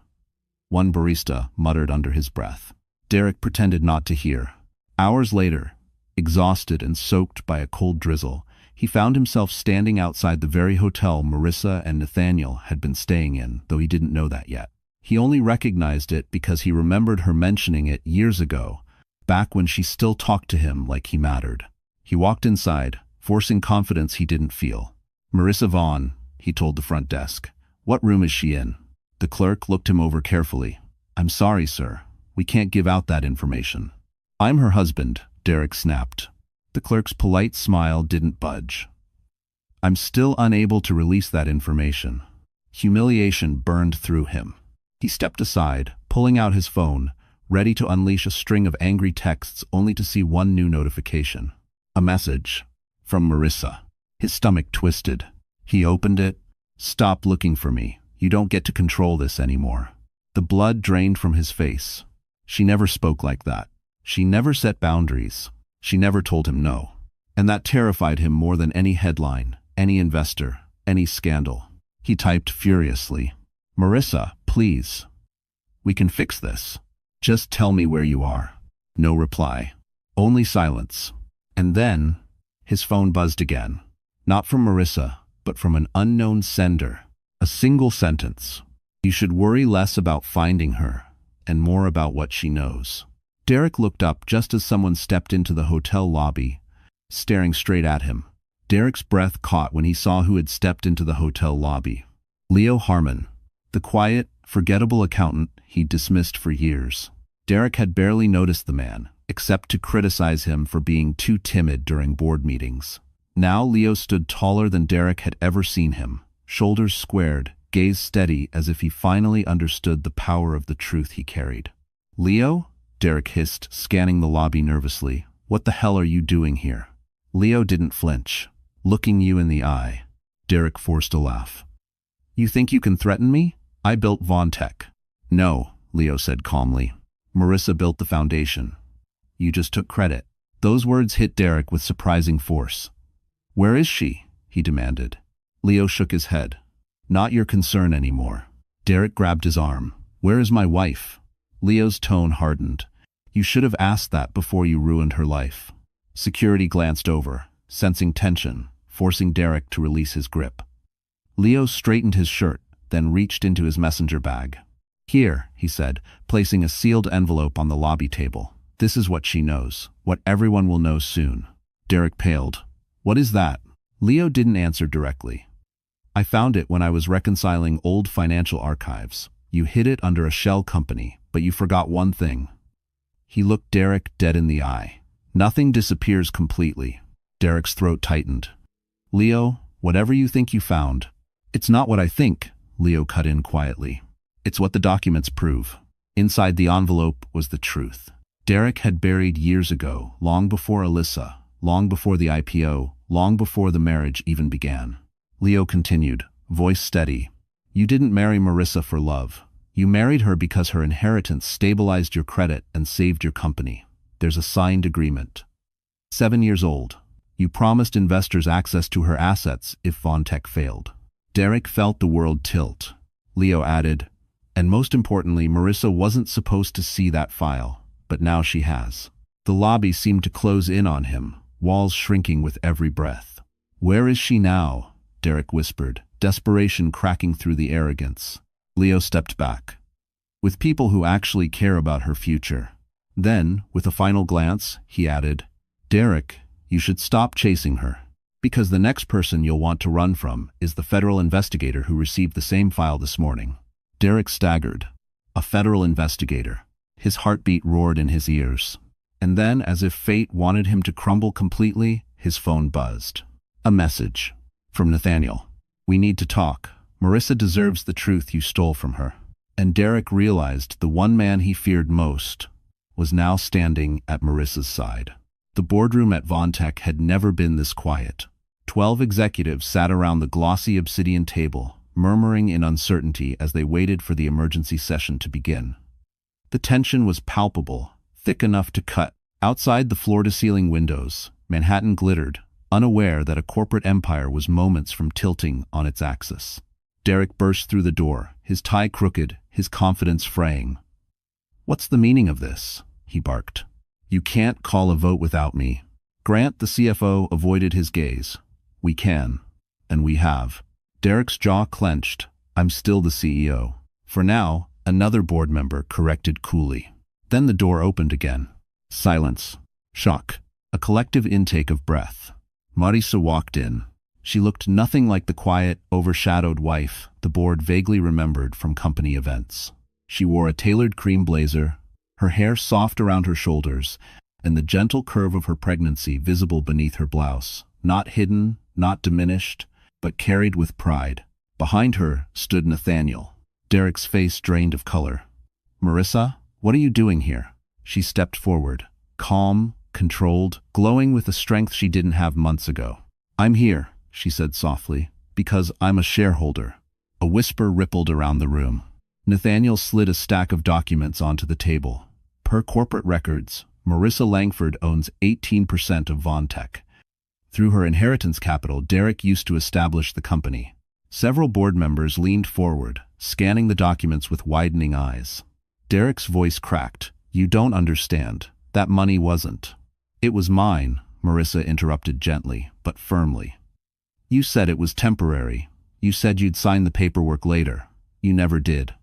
one barista muttered under his breath. Derek pretended not to hear. Hours later, exhausted and soaked by a cold drizzle, he found himself standing outside the very hotel Marissa and Nathaniel had been staying in, though he didn't know that yet. He only recognized it because he remembered her mentioning it years ago, back when she still talked to him like he mattered. He walked inside, forcing confidence he didn't feel. "Marissa Vaughn," he told the front desk. "What room is she in?" The clerk looked him over carefully. "I'm sorry, sir. We can't give out that information." "I'm her husband," Derek snapped. The clerk's polite smile didn't budge. "I'm still unable to release that information." Humiliation burned through him. He stepped aside, pulling out his phone, ready to unleash a string of angry texts only to see one new notification. A message from Marissa. His stomach twisted. He opened it. "Stop looking for me. You don't get to control this anymore." The blood drained from his face. She never spoke like that. She never set boundaries. She never told him no. And that terrified him more than any headline, any investor, any scandal. He typed furiously, "Marissa, please. We can fix this. Just tell me where you are." No reply. Only silence. And then, his phone buzzed again. Not from Marissa, but from an unknown sender. A single sentence. "You should worry less about finding her, and more about what she knows." Derek looked up just as someone stepped into the hotel lobby, staring straight at him. Derek's breath caught when he saw who had stepped into the hotel lobby. Leo Harmon, the quiet, forgettable accountant he'd dismissed for years. Derek had barely noticed the man, except to criticize him for being too timid during board meetings. Now Leo stood taller than Derek had ever seen him, shoulders squared, gaze steady as if he finally understood the power of the truth he carried. "Leo?" Derek hissed, scanning the lobby nervously. "What the hell are you doing here?" Leo didn't flinch. "Looking you in the eye." Derek forced a laugh. "You think you can threaten me? I built Vaughn Tech." "No," Leo said calmly. "Marissa built the foundation. You just took credit." Those words hit Derek with surprising force. "Where is she?" he demanded. Leo shook his head. "Not your concern anymore." Derek grabbed his arm. "Where is my wife?" Leo's tone hardened. "You should have asked that before you ruined her life." Security glanced over, sensing tension, forcing Derek to release his grip. Leo straightened his shirt, then reached into his messenger bag. "Here," he said, placing a sealed envelope on the lobby table. "This is what she knows, what everyone will know soon." Derek paled. "What is that?" Leo didn't answer directly. "I found it when I was reconciling old financial archives. You hid it under a shell company, but you forgot one thing." He looked Derek dead in the eye. "Nothing disappears completely." Derek's throat tightened. "Leo, whatever you think you found." "It's not what I think," Leo cut in quietly. "It's what the documents prove." Inside the envelope was the truth. Derek had buried years ago, long before Alyssa, long before the IPO, long before the marriage even began. Leo continued, voice steady. "You didn't marry Marissa for love. You married her because her inheritance stabilized your credit and saved your company. There's a signed agreement. 7 years old. You promised investors access to her assets if Vaughn Tech failed." Derek felt the world tilt. Leo added, "And most importantly, Marissa wasn't supposed to see that file, but now she has." The lobby seemed to close in on him, walls shrinking with every breath. "Where is she now?" Derek whispered, desperation cracking through the arrogance. Leo stepped back. "With people who actually care about her future." Then, with a final glance, he added, "Derek, you should stop chasing her. Because the next person you'll want to run from is the federal investigator who received the same file this morning." Derek staggered. A federal investigator. His heartbeat roared in his ears. And then, as if fate wanted him to crumble completely, his phone buzzed. A message. From Nathaniel. "We need to talk. Marissa deserves the truth you stole from her." And Derek realized the one man he feared most was now standing at Marissa's side. The boardroom at Vaughn Tech had never been this quiet. 12 executives sat around the glossy obsidian table, murmuring in uncertainty as they waited for the emergency session to begin. The tension was palpable, thick enough to cut. Outside the floor-to-ceiling windows, Manhattan glittered, unaware that a corporate empire was moments from tilting on its axis. Derek burst through the door, his tie crooked, his confidence fraying. "What's the meaning of this?" he barked. "You can't call a vote without me." Grant, the CFO, avoided his gaze. "We can. And we have." Derek's jaw clenched. "I'm still the CEO. For now," another board member corrected coolly. Then the door opened again. Silence. Shock. A collective intake of breath. Marisa walked in. She looked nothing like the quiet, overshadowed wife the board vaguely remembered from company events. She wore a tailored cream blazer, her hair soft around her shoulders, and the gentle curve of her pregnancy visible beneath her blouse, not hidden, not diminished, but carried with pride. Behind her stood Nathaniel. Derek's face drained of color. "Marissa, what are you doing here?" She stepped forward, calm, controlled, glowing with a strength she didn't have months ago. "I'm here," she said softly, "because I'm a shareholder." A whisper rippled around the room. Nathaniel slid a stack of documents onto the table. Per corporate records, Marissa Langford owns 18% of Vontech. Through her inheritance capital, Derek used to establish the company. Several board members leaned forward, scanning the documents with widening eyes. Derek's voice cracked. "You don't understand. That money wasn't." "It was mine," Marissa interrupted gently, but firmly. "You said it was temporary. You said you'd sign the paperwork later. You never did."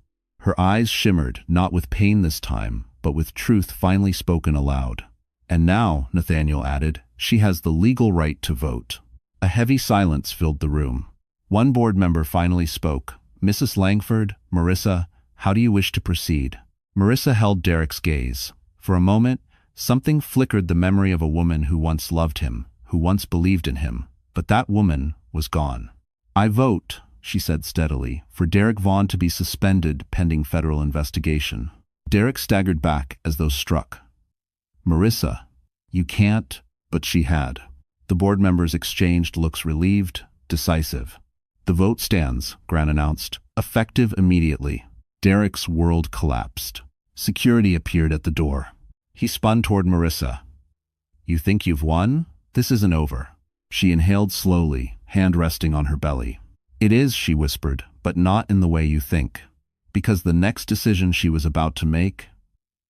Her eyes shimmered, not with pain this time, but with truth finally spoken aloud. "And now," Nathaniel added, "she has the legal right to vote." A heavy silence filled the room. One board member finally spoke. "Mrs. Langford, Marissa, how do you wish to proceed?" Marissa held Derek's gaze. For a moment, something flickered the memory of a woman who once loved him, who once believed in him, but that woman was gone. "I vote," she said steadily, "for Derek Vaughn to be suspended pending federal investigation." Derek staggered back as though struck. "Marissa, you can't," but she had. The board members exchanged looks relieved, decisive. "The vote stands," Grant announced, "effective immediately." Derek's world collapsed. Security appeared at the door. He spun toward Marissa. "You think you've won? This isn't over." She inhaled slowly, hand resting on her belly. "It is," she whispered, "but not in the way you think." Because the next decision she was about to make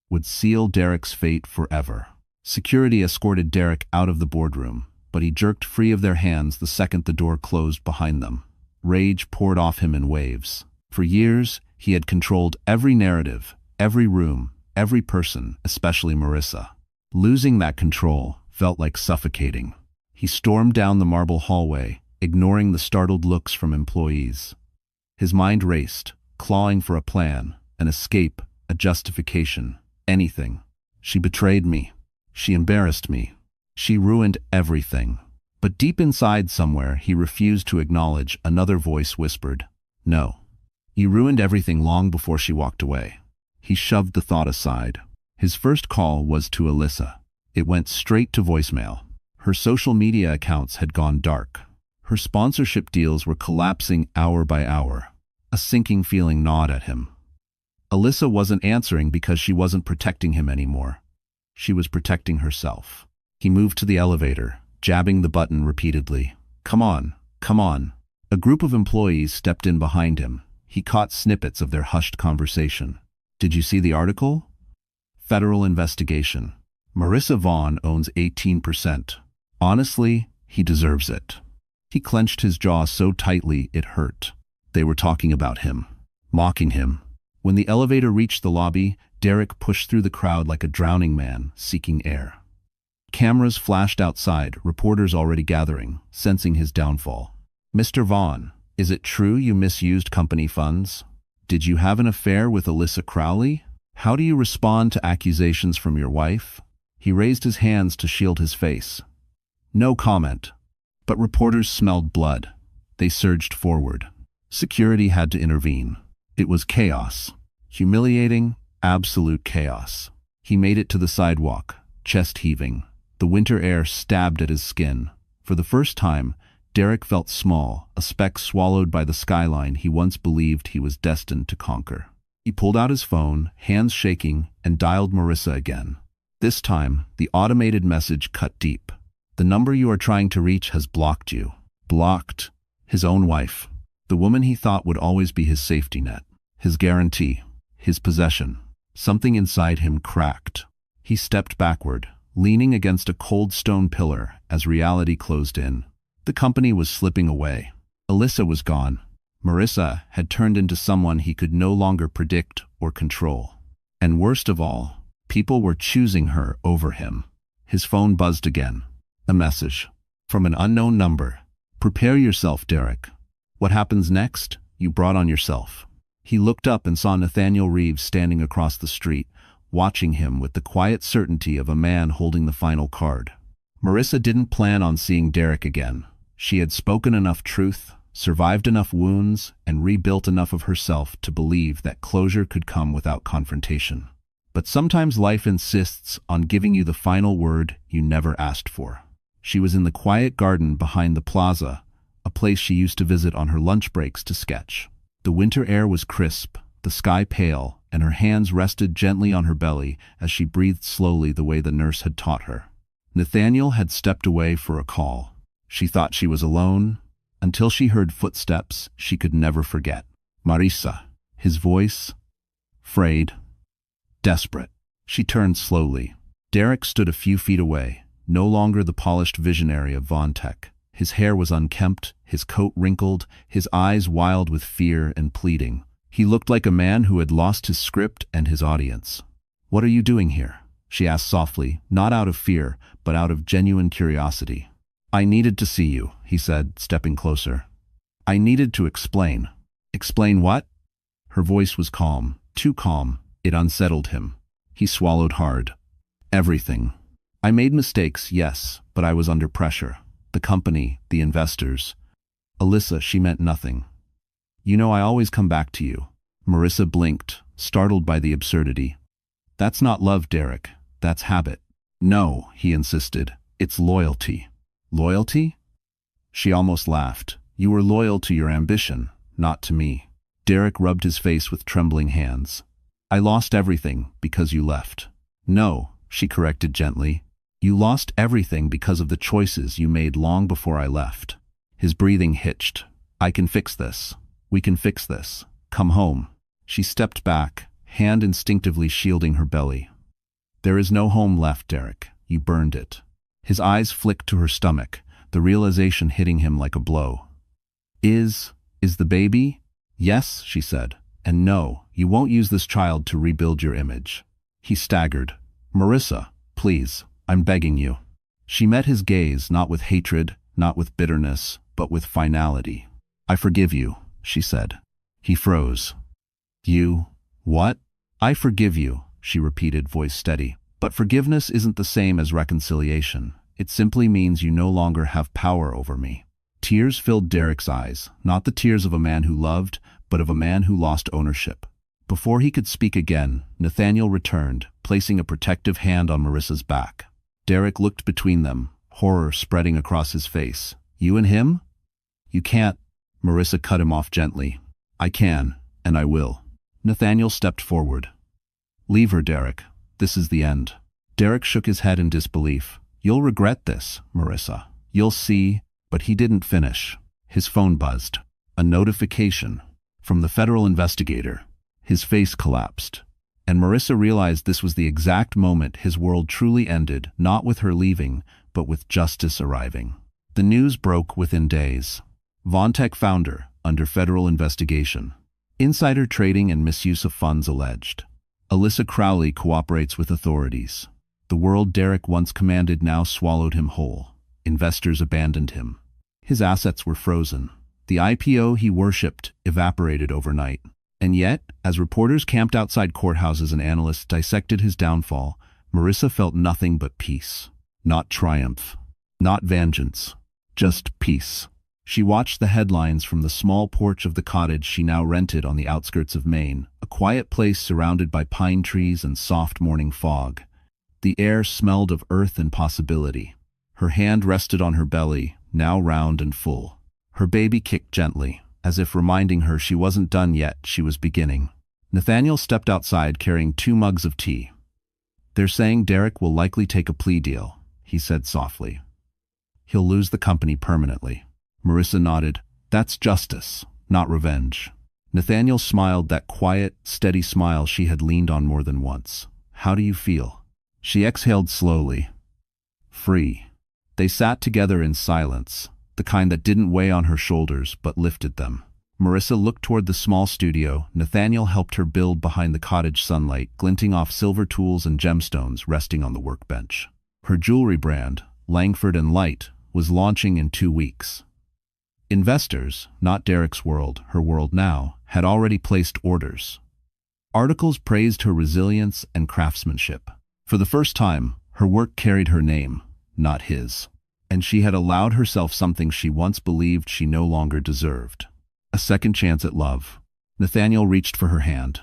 would seal Derek's fate forever. Security escorted Derek out of the boardroom, but he jerked free of their hands the second the door closed behind them. Rage poured off him in waves. For years, he had controlled every narrative, every room, every person, especially Marissa. Losing that control felt like suffocating. He stormed down the marble hallway, ignoring the startled looks from employees. His mind raced, clawing for a plan, an escape, a justification, anything. She betrayed me. She embarrassed me. She ruined everything. But deep inside somewhere, he refused to acknowledge. Another voice whispered, "No. You ruined everything long before she walked away." He shoved the thought aside. His first call was to Alyssa. It went straight to voicemail. Her social media accounts had gone dark. Her sponsorship deals were collapsing hour by hour. A sinking feeling gnawed at him. Alyssa wasn't answering because she wasn't protecting him anymore. She was protecting herself. He moved to the elevator, jabbing the button repeatedly. "Come on, come on." A group of employees stepped in behind him. He caught snippets of their hushed conversation. "Did you see the article? Federal investigation. Marissa Vaughn owns 18%. Honestly, he deserves it." He clenched his jaw so tightly it hurt. They were talking about him, mocking him. When the elevator reached the lobby, Derek pushed through the crowd like a drowning man seeking air. Cameras flashed outside, reporters already gathering, sensing his downfall. "Mr. Vaughn, is it true you misused company funds? Did you have an affair with Alyssa Crowley? How do you respond to accusations from your wife?" He raised his hands to shield his face. No comment. But reporters smelled blood. They surged forward. Security had to intervene. It was chaos. Humiliating, absolute chaos. He made it to the sidewalk, chest heaving. The winter air stabbed at his skin. For the first time, Derek felt small, a speck swallowed by the skyline he once believed he was destined to conquer. He pulled out his phone, hands shaking, and dialed Marissa again. This time, the automated message cut deep. The number you are trying to reach has blocked you. Blocked. His own wife. The woman he thought would always be his safety net. His guarantee. His possession. Something inside him cracked. He stepped backward, leaning against a cold stone pillar as reality closed in. The company was slipping away. Alyssa was gone. Marissa had turned into someone he could no longer predict or control. And worst of all, people were choosing her over him. His phone buzzed again. A message. From an unknown number. Prepare yourself, Derek. What happens next, you brought on yourself. He looked up and saw Nathaniel Reeves standing across the street, watching him with the quiet certainty of a man holding the final card. Marissa didn't plan on seeing Derek again. She had spoken enough truth, survived enough wounds, and rebuilt enough of herself to believe that closure could come without confrontation. But sometimes life insists on giving you the final word you never asked for. She was in the quiet garden behind the plaza, a place she used to visit on her lunch breaks to sketch. The winter air was crisp, the sky pale, and her hands rested gently on her belly as she breathed slowly the way the nurse had taught her. Nathaniel had stepped away for a call. She thought she was alone, until she heard footsteps she could never forget. Marissa. His voice, frayed, desperate. She turned slowly. Derek stood a few feet away, no longer the polished visionary of Von Tech. His hair was unkempt, his coat wrinkled, his eyes wild with fear and pleading. He looked like a man who had lost his script and his audience. "What are you doing here?" she asked softly, not out of fear, but out of genuine curiosity. "I needed to see you," he said, stepping closer. "I needed to explain." "Explain what?" Her voice was calm, too calm. It unsettled him. He swallowed hard. "Everything. I made mistakes, yes, but I was under pressure. The company, the investors. Alyssa, she meant nothing. You know I always come back to you." Marissa blinked, startled by the absurdity. "That's not love, Derek. That's habit." "No," he insisted. "It's loyalty." "Loyalty?" She almost laughed. "You were loyal to your ambition, not to me." Derek rubbed his face with trembling hands. "I lost everything because you left." "No," she corrected gently. "You lost everything because of the choices you made long before I left." His breathing hitched. "I can fix this. We can fix this. Come home." She stepped back, hand instinctively shielding her belly. "There is no home left, Derek. You burned it." His eyes flicked to her stomach, the realization hitting him like a blow. Is the baby?" "Yes," she said. "And no, you won't use this child to rebuild your image." He staggered. "Marissa, please. I'm begging you." She met his gaze, not with hatred, not with bitterness, but with finality. "I forgive you," she said. He froze. "You? What?" "I forgive you," she repeated, voice steady. "But forgiveness isn't the same as reconciliation. It simply means you no longer have power over me." Tears filled Derek's eyes, not the tears of a man who loved, but of a man who lost ownership. Before he could speak again, Nathaniel returned, placing a protective hand on Marissa's back. Derek looked between them, horror spreading across his face. "You and him? You can't." Marissa cut him off gently. "I can, and I will." Nathaniel stepped forward. "Leave her, Derek. This is the end." Derek shook his head in disbelief. "You'll regret this, Marissa. You'll see." But he didn't finish. His phone buzzed. A notification from the federal investigator. His face collapsed. And Marissa realized this was the exact moment his world truly ended, not with her leaving, but with justice arriving. The news broke within days. Von Tech founder, under federal investigation. Insider trading and misuse of funds alleged. Alyssa Crowley cooperates with authorities. The world Derek once commanded now swallowed him whole. Investors abandoned him. His assets were frozen. The IPO he worshipped evaporated overnight. And yet, as reporters camped outside courthouses and analysts dissected his downfall, Marissa felt nothing but peace. Not triumph. Not vengeance. Just peace. She watched the headlines from the small porch of the cottage she now rented on the outskirts of Maine, a quiet place surrounded by pine trees and soft morning fog. The air smelled of earth and possibility. Her hand rested on her belly, now round and full. Her baby kicked gently, as if reminding her she wasn't done yet, she was beginning. Nathaniel stepped outside carrying 2 mugs of tea. "They're saying Derek will likely take a plea deal," he said softly. He'll lose the company permanently. Marissa nodded. That's justice, not revenge. Nathaniel smiled, that quiet, steady smile she had leaned on more than once. How do you feel? She exhaled slowly. Free. They sat together in silence, the kind that didn't weigh on her shoulders but lifted them. Marissa looked toward the small studio Nathaniel helped her build behind the cottage sunlight, glinting off silver tools and gemstones resting on the workbench. Her jewelry brand, Langford and Light, was launching in 2 weeks. Investors, not Derek's world, her world now, had already placed orders. Articles praised her resilience and craftsmanship. For the first time, her work carried her name, not his. And she had allowed herself something she once believed she no longer deserved. A second chance at love. Nathaniel reached for her hand.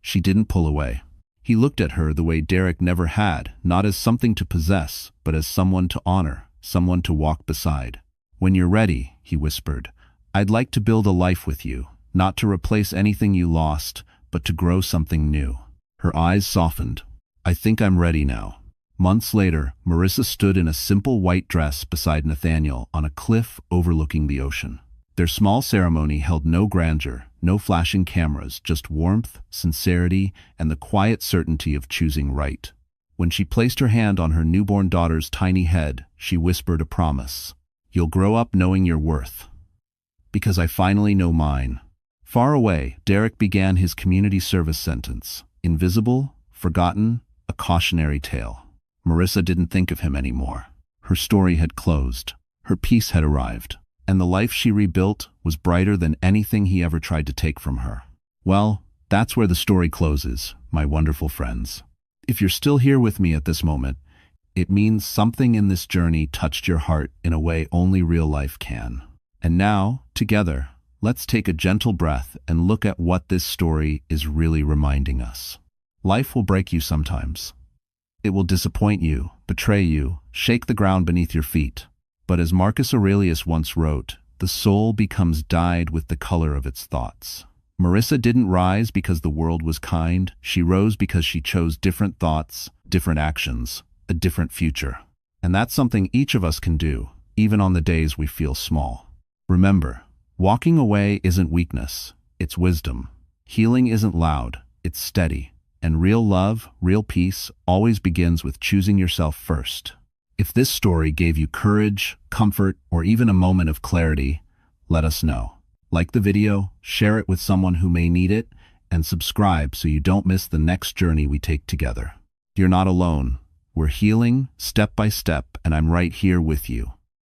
She didn't pull away. He looked at her the way Derek never had, not as something to possess, but as someone to honor, someone to walk beside. When you're ready, he whispered, I'd like to build a life with you, not to replace anything you lost, but to grow something new. Her eyes softened. I think I'm ready now. Months later, Marissa stood in a simple white dress beside Nathaniel on a cliff overlooking the ocean. Their small ceremony held no grandeur, no flashing cameras, just warmth, sincerity, and the quiet certainty of choosing right. When she placed her hand on her newborn daughter's tiny head, she whispered a promise. You'll grow up knowing your worth. Because I finally know mine. Far away, Derek began his community service sentence. Invisible, forgotten, a cautionary tale. Marissa didn't think of him anymore. Her story had closed. Her peace had arrived. And the life she rebuilt was brighter than anything he ever tried to take from her. Well, that's where the story closes, my wonderful friends. If you're still here with me at this moment, it means something in this journey touched your heart in a way only real life can. And now, together, let's take a gentle breath and look at what this story is really reminding us. Life will break you sometimes. It will disappoint you, betray you, shake the ground beneath your feet. But as Marcus Aurelius once wrote, the soul becomes dyed with the color of its thoughts. Marissa didn't rise because the world was kind. She rose because she chose different thoughts, different actions, a different future. And that's something each of us can do, even on the days we feel small. Remember, walking away isn't weakness, it's wisdom. Healing isn't loud, it's steady. And real love, real peace, always begins with choosing yourself first. If this story gave you courage, comfort, or even a moment of clarity, let us know. Like the video, share it with someone who may need it, and subscribe so you don't miss the next journey we take together. You're not alone. We're healing, step by step, and I'm right here with you.